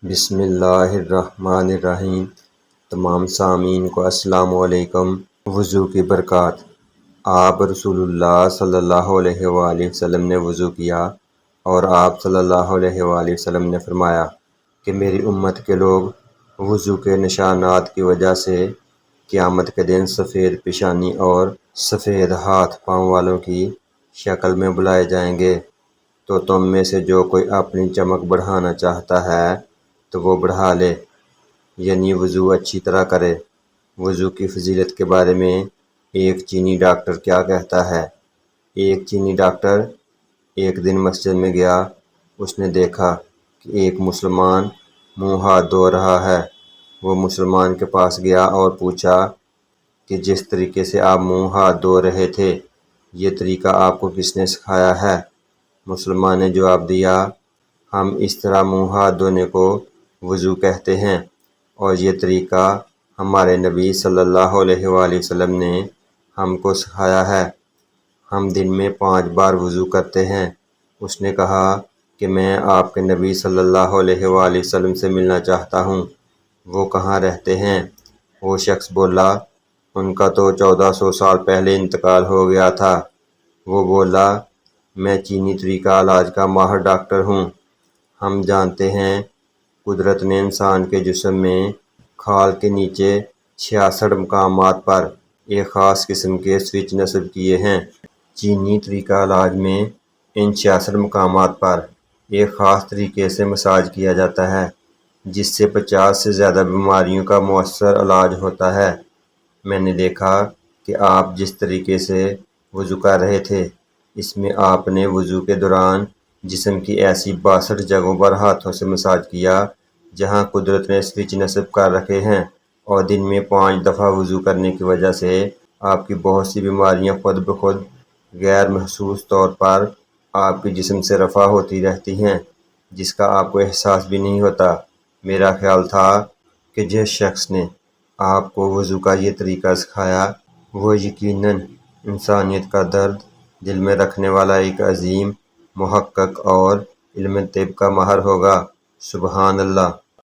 بسم اللہ الرحمن الرحیم۔ تمام سامعین کو السلام علیکم۔ وضو کی برکات۔ آپ رسول اللہ صلی اللہ علیہ وآلہ وسلم نے وضو کیا اور آپ صلی اللہ علیہ وآلہ وسلم نے فرمایا کہ میری امت کے لوگ وضو کے نشانات کی وجہ سے قیامت کے دن سفید پیشانی اور سفید ہاتھ پاؤں والوں کی شکل میں بلائے جائیں گے۔ تو تم میں سے جو کوئی اپنی چمک بڑھانا چاہتا ہے تو وہ بڑھا لے، یعنی وضو اچھی طرح کرے۔ وضو کی فضیلت کے بارے میں ایک چینی ڈاکٹر کیا کہتا ہے۔ ایک چینی ڈاکٹر ایک دن مسجد میں گیا۔ اس نے دیکھا کہ ایک مسلمان منہ ہاتھ دھو رہا ہے۔ وہ مسلمان کے پاس گیا اور پوچھا کہ جس طریقے سے آپ منہ ہاتھ دھو رہے تھے، یہ طریقہ آپ کو کس نے سکھایا ہے؟ مسلمان نے جواب دیا، ہم اس طرح منہ ہاتھ دھونے کو وضو کہتے ہیں اور یہ طریقہ ہمارے نبی صلی اللہ علیہ وآلہ وسلم نے ہم کو سکھایا ہے۔ ہم دن میں 5 بار وضو کرتے ہیں۔ اس نے کہا کہ میں آپ کے نبی صلی اللہ علیہ وآلہ وسلم سے ملنا چاہتا ہوں، وہ کہاں رہتے ہیں؟ وہ شخص بولا، ان کا تو 1400 سال پہلے انتقال ہو گیا تھا۔ وہ بولا، میں چینی طریقہ علاج کا ماہر ڈاکٹر ہوں۔ ہم جانتے ہیں قدرت نے انسان کے جسم میں کھال کے نیچے 66 مقامات پر ایک خاص قسم کے سوئچ نصب کیے ہیں۔ چینی طریقہ علاج میں ان 66 مقامات پر ایک خاص طریقے سے مساج کیا جاتا ہے، جس سے 50 سے زیادہ بیماریوں کا مؤثر علاج ہوتا ہے۔ میں نے دیکھا کہ آپ جس طریقے سے وضو کر رہے تھے، اس میں آپ نے وضو کے دوران جسم کی ایسی 62 جگہوں پر ہاتھوں سے مساج کیا جہاں قدرت نے سوئچ نصب کر رکھے ہیں، اور دن میں 5 دفعہ وضو کرنے کی وجہ سے آپ کی بہت سی بیماریاں خود بخود غیر محسوس طور پر آپ کے جسم سے رفع ہوتی رہتی ہیں، جس کا آپ کو احساس بھی نہیں ہوتا۔ میرا خیال تھا کہ جس شخص نے آپ کو وضو کا یہ طریقہ سکھایا، وہ یقیناً انسانیت کا درد دل میں رکھنے والا ایک عظیم محقق اور علم طب کا ماہر ہوگا۔ سبحان اللہ۔